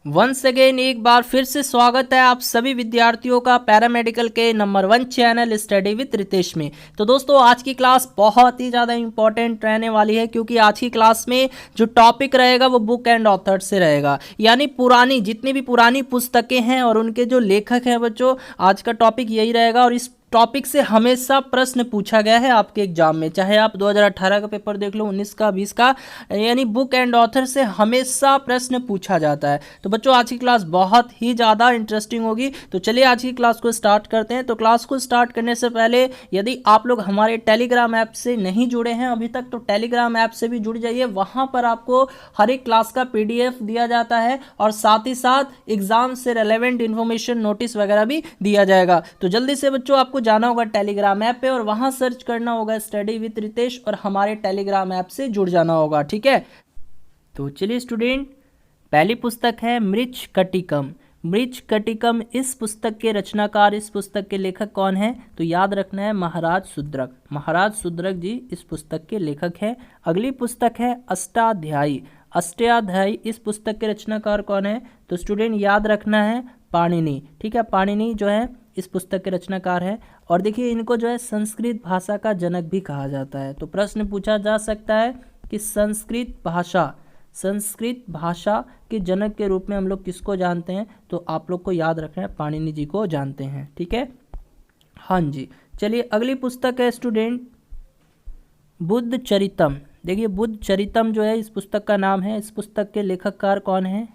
Once again एक बार फिर से स्वागत है आप सभी विद्यार्थियों का पैरामेडिकल के number 1 channel study with Ritesh में। तो दोस्तों आज की क्लास बहुत ही ज़्यादा इंपॉर्टेंट रहने वाली है, क्योंकि आज की क्लास में जो टॉपिक रहेगा वो बुक एंड ऑथर से रहेगा, यानी पुरानी जितनी भी पुरानी पुस्तकें हैं और उनके जो लेखक हैं बच्चों, आज का टॉपिक यही रहेगा। और इस टॉपिक से हमेशा प्रश्न पूछा गया है आपके एग्जाम में, चाहे आप 2018 का पेपर देख लो, 19 का, 20 का, यानी बुक एंड ऑथर से हमेशा प्रश्न पूछा जाता है। तो बच्चों आज की क्लास बहुत ही ज़्यादा इंटरेस्टिंग होगी। तो चलिए आज की क्लास को स्टार्ट करते हैं। तो क्लास को स्टार्ट करने से पहले यदि आप लोग हमारे टेलीग्राम ऐप से नहीं जुड़े हैं अभी तक, तो टेलीग्राम ऐप से भी जुड़ जाइए। वहाँ पर आपको हर एक क्लास का PDF दिया जाता है और साथ ही साथ एग्जाम से रेलेवेंट इन्फॉर्मेशन, नोटिस वगैरह भी दिया जाएगा। तो जल्दी से बच्चों आपको जाना होगा टेलीग्राम ऐप पे और वहां सर्च करना होगा स्टडी विद रितेश और हमारे टेलीग्राम ऐप से जुड़ जाना होगा, ठीक है। तो चलिए स्टूडेंट, पहली पुस्तक है मृच्छकटिकम। मृच्छकटिकम, इस पुस्तक के रचनाकार, इस पुस्तक के लेखक कौन है? तो याद रखना है महाराज सुद्रक। महाराज सुद्रक जी इस पुस्तक के लेखक हैं। अगली पुस्तक है अष्टाध्यायी। अष्टाध्यायी, इस पुस्तक के रचनाकार कौन है? तो स्टूडेंट याद रखना है पाणिनि, ठीक है। पाणिनि जो है इस पुस्तक के रचनाकार है। और देखिए इनको जो है संस्कृत भाषा का जनक भी कहा जाता है। तो प्रश्न पूछा जा सकता है कि संस्कृत भाषा के जनक के रूप में हम लोग किसको जानते हैं? तो आप लोग को याद रखना है पाणिनि जी को जानते हैं, ठीक है। हाँ जी, चलिए अगली पुस्तक है स्टूडेंट बुद्ध चरितम। देखिए बुद्ध चरितम जो है इस पुस्तक का नाम है। इस पुस्तक के लेखककार कौन है?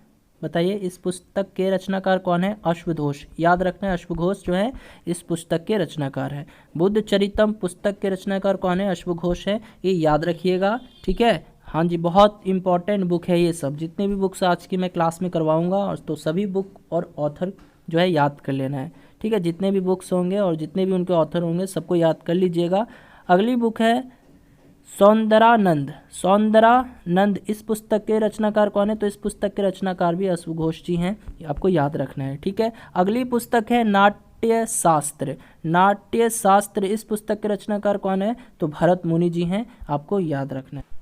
बताइए, इस पुस्तक के रचनाकार कौन है? अश्वघोष। याद रखना है अश्वघोष जो है इस पुस्तक के रचनाकार है। बुद्ध चरितम पुस्तक के रचनाकार कौन है? अश्वघोष है, ये याद रखिएगा, ठीक है। हाँ जी, बहुत इंपॉर्टेंट बुक है ये सब। जितने भी बुक्स आज की मैं क्लास में करवाऊंगा और तो सभी बुक और ऑथर जो है याद कर लेना है, ठीक है। जितने भी बुक्स होंगे और जितने भी उनके ऑथर होंगे सबको याद कर लीजिएगा। अगली बुक है सौंदरानंद। सौंदरानंद, इस पुस्तक के रचनाकार कौन है? तो इस पुस्तक के रचनाकार भी अश्वघोष जी हैं, आपको याद रखना है, ठीक है। अगली पुस्तक है नाट्य शास्त्र। नाट्य शास्त्र, इस पुस्तक के रचनाकार कौन है? तो भरत मुनि जी हैं, आपको याद रखना है।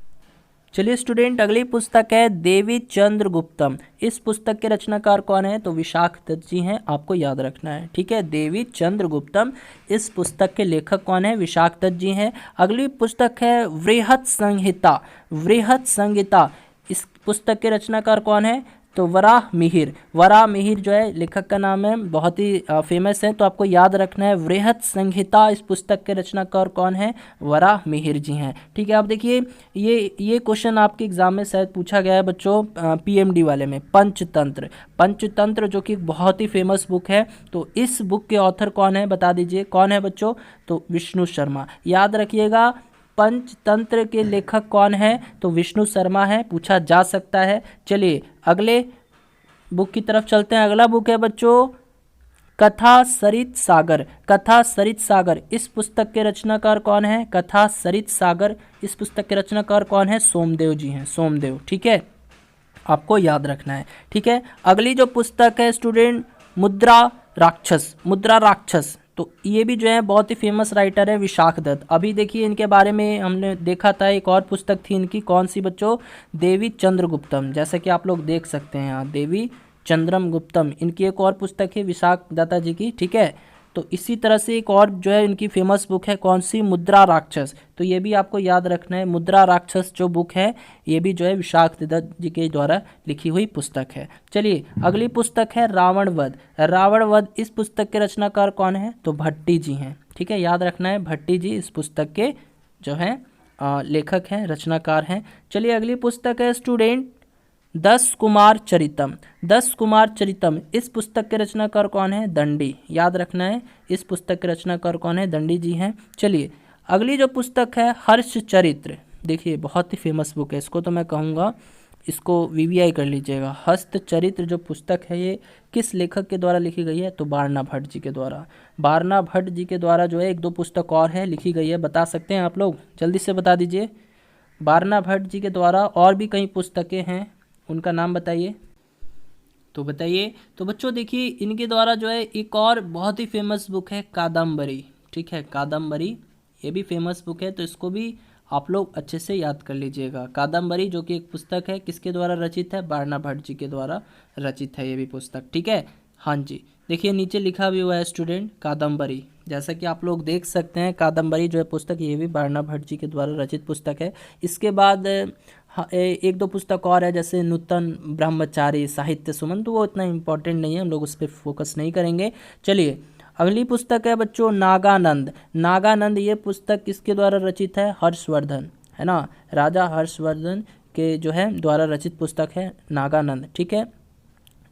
चलिए स्टूडेंट, अगली पुस्तक है देवी चंद्रगुप्तम। इस पुस्तक के रचनाकार कौन है? तो विशाख दत्त जी हैं, आपको याद रखना है, ठीक है। देवी चंद्रगुप्तम, इस पुस्तक के लेखक कौन है? विशाख दत्त जी हैं। अगली पुस्तक है वृहत संहिता। वृहत संहिता, इस पुस्तक के रचनाकार कौन है? तो वराह मिहिर। वराह मिहिर जो है लेखक का नाम है, बहुत ही फेमस है, तो आपको याद रखना है वृहत संहिता, इस पुस्तक के रचनाकार कौन है? वराह मिहिर जी हैं, ठीक है। आप देखिए ये क्वेश्चन आपके एग्जाम में शायद पूछा गया है बच्चों, PMD वाले में। पंचतंत्र, पंचतंत्र जो कि बहुत ही फेमस बुक है, तो इस बुक के ऑथर कौन है? बता दीजिए कौन है बच्चों? तो विष्णु शर्मा। याद रखिएगा पंचतंत्र के लेखक कौन है? तो विष्णु शर्मा है, पूछा जा सकता है। चलिए अगले बुक की तरफ चलते हैं। अगला बुक है बच्चों कथा सरित सागर। कथा सरित सागर, इस पुस्तक के रचनाकार कौन है? कथा सरित सागर, इस पुस्तक के रचनाकार कौन है? सोमदेव जी हैं, सोमदेव, ठीक है, आपको याद रखना है, ठीक है। अगली जो पुस्तक है स्टूडेंट मुद्रा राक्षस। मुद्रा राक्षस, तो ये भी जो है बहुत ही फेमस राइटर है विशाख दत्त। अभी देखिए इनके बारे में हमने देखा था, एक और पुस्तक थी इनकी, कौन सी बच्चों? देवी चंद्रगुप्तम। जैसे कि आप लोग देख सकते हैं यहाँ देवी चंद्रगुप्तम, इनकी एक और पुस्तक है विशाख दत्ता जी की, ठीक है। तो इसी तरह से एक और जो है इनकी फेमस बुक है, कौन सी? मुद्रा राक्षस। तो ये भी आपको याद रखना है, मुद्रा राक्षस जो बुक है ये भी जो है विशाख दत्त जी के द्वारा लिखी हुई पुस्तक है। चलिए अगली पुस्तक है रावण वध। रावण वध, इस पुस्तक के रचनाकार कौन है? तो भट्टी जी हैं, ठीक है, याद रखना है भट्टी जी इस पुस्तक के जो है लेखक हैं, रचनाकार हैं। चलिए अगली पुस्तक है स्टूडेंट 10 कुमार चरितम। 10 कुमार चरितम, इस पुस्तक के रचनाकार कौन है? दंडी। याद रखना है इस पुस्तक के रचनाकार कौन है? दंडी जी हैं। चलिए अगली जो पुस्तक है हर्ष चरित्र। देखिए बहुत ही फेमस बुक है, इसको तो मैं कहूँगा इसको VVI कर लीजिएगा। हस्त चरित्र जो पुस्तक है ये किस लेखक के द्वारा लिखी गई है? तो बारना भट्ट जी के द्वारा। बारना भट्ट जी के द्वारा जो है एक दो पुस्तक और है लिखी गई है, बता सकते हैं आप लोग? जल्दी से बता दीजिए। बारना भट्ट जी के द्वारा और भी कई पुस्तकें हैं, उनका नाम बताइए। तो बताइए। तो बच्चों देखिए इनके द्वारा जो है एक और बहुत ही फेमस बुक है कादम्बरी, ठीक है, कादम्बरी, ये भी फेमस बुक है, तो इसको भी आप लोग अच्छे से याद कर लीजिएगा। कादम्बरी जो कि एक पुस्तक है, किसके द्वारा रचित है? बाणा भट्ट जी के द्वारा रचित है ये भी पुस्तक, ठीक है। हाँ जी, देखिए नीचे लिखा भी हुआ है स्टूडेंट कादम्बरी, जैसा कि आप लोग देख सकते हैं कादम्बरी जो है पुस्तक, ये भी बाणा भट्ट जी के द्वारा रचित पुस्तक है। इसके बाद हाँ, एक दो पुस्तक और है, जैसे नूतन ब्रह्मचारी साहित्य सुमन, तो वो इतना इम्पोर्टेंट नहीं है, हम लोग उस पर फोकस नहीं करेंगे। चलिए अगली पुस्तक है बच्चों नागानंद। नागानंद ये पुस्तक किसके द्वारा रचित है? हर्षवर्धन, है ना, राजा हर्षवर्धन के जो है द्वारा रचित पुस्तक है नागानंद, ठीक है।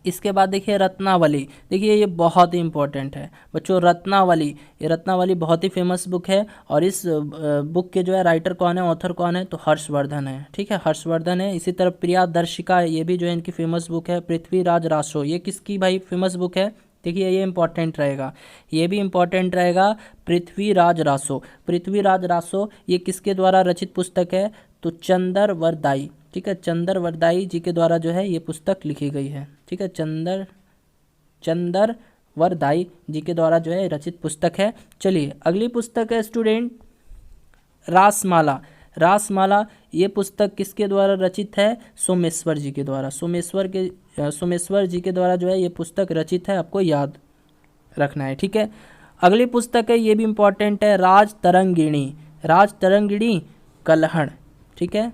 इसके बाद देखिए रत्नावली, देखिए ये बहुत ही इंपॉर्टेंट है बच्चों, रत्नावली। ये रत्नावली बहुत ही फेमस बुक है, और इस बुक के जो है राइटर कौन है, ऑथर कौन है? तो हर्षवर्धन है, ठीक है, हर्षवर्धन है। इसी तरह प्रियादर्शिका, ये भी जो है इनकी फेमस बुक है। पृथ्वीराज रासो, ये किसकी भाई फेमस बुक है? देखिए ये इंपॉर्टेंट रहेगा, ये भी इंपॉर्टेंट रहेगा। पृथ्वीराज रासो, पृथ्वीराज रासो ये किसके द्वारा रचित पुस्तक है? तो चंद्रवरदाई, ठीक है, चंद्रवरदाई जी के द्वारा जो है ये पुस्तक लिखी गई है, ठीक है, चंद्रवरदाई जी के द्वारा जो है रचित पुस्तक है। चलिए अगली पुस्तक है स्टूडेंट रासमाला। रासमाला ये पुस्तक किसके द्वारा रचित है? सोमेश्वर जी के द्वारा, सोमेश्वर जी के द्वारा जो है ये पुस्तक रचित है, आपको याद रखना है, ठीक है। अगली पुस्तक है, ये भी इंपॉर्टेंट है, राजतरंगिणी। राजतरंगिणी कलहण, ठीक है,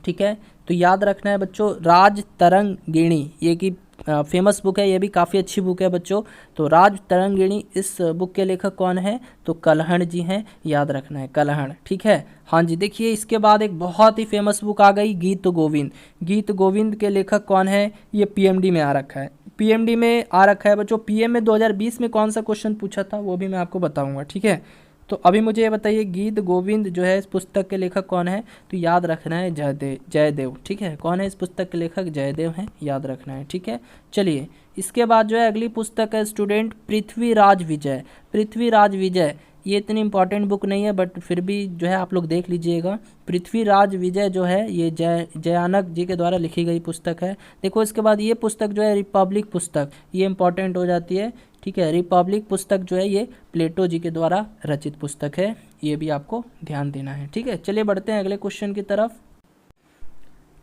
ठीक है, तो याद रखना है बच्चों राजतरंगिणी, ये की फेमस बुक है, ये भी काफ़ी अच्छी बुक है बच्चों। तो राजतरंगिणी इस बुक के लेखक कौन है? तो कलहण जी हैं, याद रखना है कलहण, ठीक है। हाँ जी, देखिए इसके बाद एक बहुत ही फेमस बुक आ गई गीत गोविंद। गीत गोविंद के लेखक कौन है? ये पीएमडी में आ रखा है, पीएमडी में आ रखा है बच्चों। पीएम में 2020 में कौन सा क्वेश्चन पूछा था वो भी मैं आपको बताऊँगा, ठीक है। तो अभी मुझे ये बताइए गीत गोविंद जो है इस पुस्तक के लेखक कौन है? तो याद रखना है जयदेव, ठीक है। कौन है इस पुस्तक के लेखक? जयदेव हैं, याद रखना है, ठीक है। चलिए इसके बाद जो है अगली पुस्तक है स्टूडेंट पृथ्वीराज विजय। पृथ्वीराज विजय ये इतनी इंपॉर्टेंट बुक नहीं है, बट फिर भी जो है आप लोग देख लीजिएगा। पृथ्वीराज विजय जो है ये जयानक जी के द्वारा लिखी गई पुस्तक है। देखो इसके बाद ये पुस्तक जो है रिपब्लिक पुस्तक, ये इंपॉर्टेंट हो जाती है, ठीक है। रिपब्लिक पुस्तक जो है ये प्लेटो जी के द्वारा रचित पुस्तक है, ये भी आपको ध्यान देना है, ठीक है। चलिए बढ़ते हैं अगले क्वेश्चन की तरफ।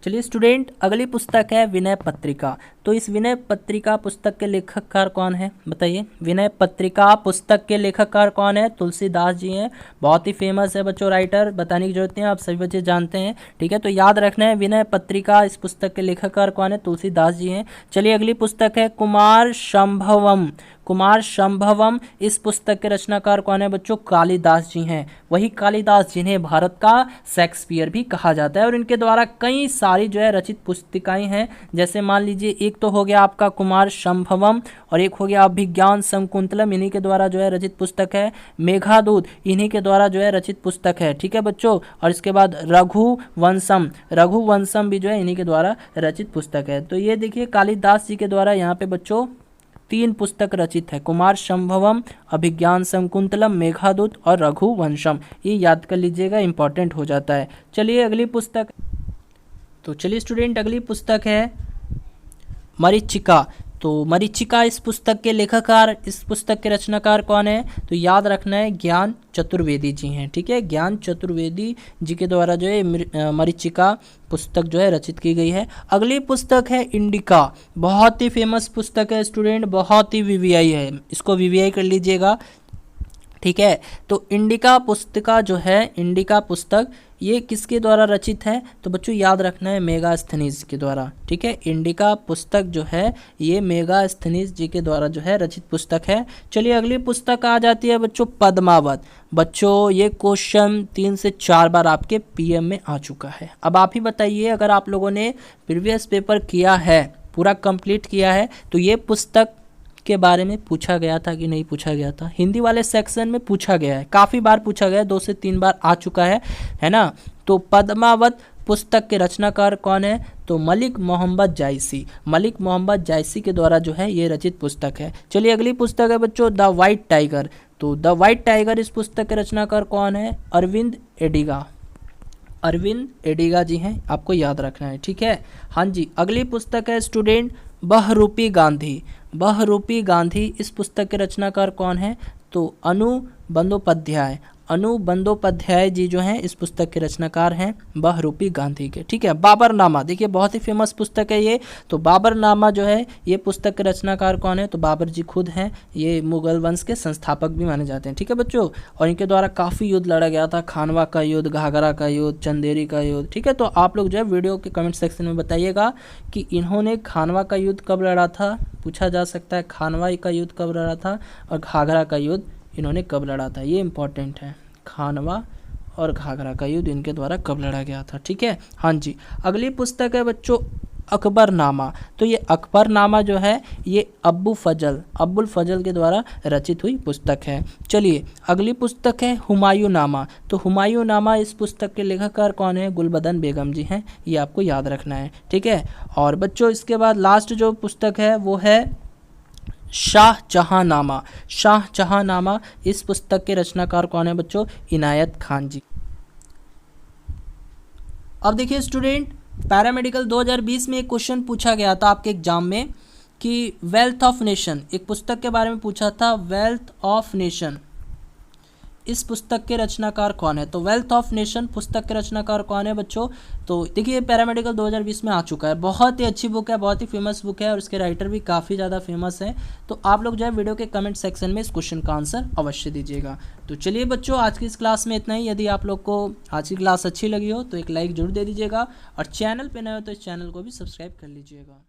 चलिए स्टूडेंट अगली पुस्तक है विनय पत्रिका। तो इस विनय पत्रिका पुस्तक के लेखककार कौन है बताइए? विनय पत्रिका पुस्तक के लेखककार कौन है? तुलसीदास जी हैं, बहुत ही फेमस है बच्चों राइटर, बताने की जरूरत नहीं है, आप सभी बच्चे जानते हैं, ठीक है। तो याद रखना है विनय पत्रिका इस पुस्तक के लेखककार कौन है? तुलसीदास जी हैं। चलिए अगली पुस्तक है कुमार संभवम। कुमार संभवम इस पुस्तक के रचनाकार कौन है बच्चों? कालिदास जी हैं, वही कालिदास जिन्हें भारत का शेक्सपियर भी कहा जाता है, और इनके द्वारा कई सारी जो है रचित पुस्तिकाएं हैं। जैसे मान लीजिए एक तो हो गया आपका कुमार संभवम, और एक हो गया अभिज्ञान शकुंतलम, इन्हीं के द्वारा जो है रचित पुस्तक है। मेघादूत इन्हीं के द्वारा जो है रचित पुस्तक है, ठीक है बच्चों। और इसके बाद रघुवंशम, रघुवंशम भी जो है इन्हीं के द्वारा रचित पुस्तक है। तो ये देखिए कालिदास जी के द्वारा यहाँ पे बच्चों 3 पुस्तक रचित है, कुमार संभवम, अभिज्ञान शकुंतलम, मेघादूत और रघुवंशम, ये याद कर लीजिएगा, इंपॉर्टेंट हो जाता है। चलिए अगली पुस्तक, तो चलिए स्टूडेंट अगली पुस्तक है मरीचिका। तो मरीचिका इस पुस्तक के लेखककार, इस पुस्तक के रचनाकार कौन है? तो याद रखना है ज्ञान चतुर्वेदी जी हैं, ठीक है। ज्ञान चतुर्वेदी जी के द्वारा जो है मरीचिका पुस्तक जो है रचित की गई है। अगली पुस्तक है इंडिका, बहुत ही फेमस पुस्तक है स्टूडेंट, बहुत ही वीवीआई है, इसको वीवीआई कर लीजिएगा, ठीक है। तो इंडिका पुस्तिका जो है, इंडिका पुस्तक ये किसके द्वारा रचित है? तो बच्चों याद रखना है मेगास्थनीज के द्वारा, ठीक है। इंडिका पुस्तक जो है ये मेगास्थनीज जी के द्वारा जो है रचित पुस्तक है। चलिए अगली पुस्तक आ जाती है बच्चों पद्मावत। बच्चों ये क्वेश्चन 3 से 4 बार आपके पीएम में आ चुका है। अब आप ही बताइए, अगर आप लोगों ने प्रीवियस पेपर किया है, पूरा कंप्लीट किया है, तो ये पुस्तक के बारे में पूछा गया था कि नहीं पूछा गया था? हिंदी वाले सेक्शन में पूछा गया है, काफ़ी बार पूछा गया है, 2 से 3 बार आ चुका है ना। तो पद्मावत पुस्तक के रचनाकार कौन है? तो मलिक मोहम्मद जायसी, मलिक मोहम्मद जायसी के द्वारा जो है ये रचित पुस्तक है। चलिए अगली पुस्तक है बच्चों द वाइट टाइगर। तो द वाइट टाइगर इस पुस्तक के रचनाकार कौन है? अरविंद एडिगा, अरविंद एडिगा जी हैं, आपको याद रखना है, ठीक है। हाँ जी, अगली पुस्तक है स्टूडेंट बहुरूपी गांधी। बहुरूपी गांधी इस पुस्तक के रचनाकार कौन है? तो अनु बंदोपाध्याय, बंदोपाध्याय जी जो हैं इस पुस्तक के रचनाकार हैं, बहुरूपी गांधी के। ठीक है, बाबरनामा देखिए बहुत ही फेमस पुस्तक है ये। तो बाबरनामा जो है ये पुस्तक के रचनाकार कौन है, तो बाबर जी खुद हैं। ये मुगल वंश के संस्थापक भी माने जाते हैं। ठीक है बच्चों, और इनके द्वारा काफ़ी युद्ध लड़ा गया था, खानवा का युद्ध, घाघरा का युद्ध, चंदेरी का युद्ध। ठीक है, तो आप लोग जो है वीडियो के कमेंट सेक्शन में बताइएगा कि इन्होंने खानवा का युद्ध कब लड़ा था, पूछा जा सकता है खानवा का युद्ध कब लड़ा था, और घाघरा का युद्ध इन्होंने कब लड़ा था, ये इंपॉर्टेंट है। खानवा और घाघरा का युद्ध इनके द्वारा कब लड़ा गया था। ठीक है, हाँ जी। अगली पुस्तक है बच्चों अकबरनामा। तो ये अकबरनामा जो है ये अब्बुल फजल के द्वारा रचित हुई पुस्तक है। चलिए अगली पुस्तक है हुमायूं नामा। तो हुमायूं नामा इस पुस्तक के लेखककार कौन है, गुलबदन बेगम जी हैं, ये आपको याद रखना है। ठीक है, और बच्चों इसके बाद लास्ट जो पुस्तक है वो है शाहजहांनामा। शाहजहांनामा इस पुस्तक के रचनाकार कौन है बच्चों, इनायत खान जी। अब देखिए स्टूडेंट, पैरामेडिकल 2020 में एक क्वेश्चन पूछा गया था आपके एग्जाम में कि वेल्थ ऑफ नेशन, एक पुस्तक के बारे में पूछा था, वेल्थ ऑफ नेशन इस पुस्तक के रचनाकार कौन है। तो वेल्थ ऑफ नेशन पुस्तक के रचनाकार कौन है बच्चों, तो देखिए पैरामेडिकल 2020 में आ चुका है। बहुत ही अच्छी बुक है, बहुत ही फेमस बुक है, और इसके राइटर भी काफ़ी ज़्यादा फेमस हैं। तो आप लोग जो है वीडियो के कमेंट सेक्शन में इस क्वेश्चन का आंसर अवश्य दीजिएगा। तो चलिए बच्चों, आज की इस क्लास में इतना ही। यदि आप लोग को आज की क्लास अच्छी लगी हो तो एक लाइक जरूर दे दीजिएगा, और चैनल पर नए हो तो इस चैनल को भी सब्सक्राइब कर लीजिएगा।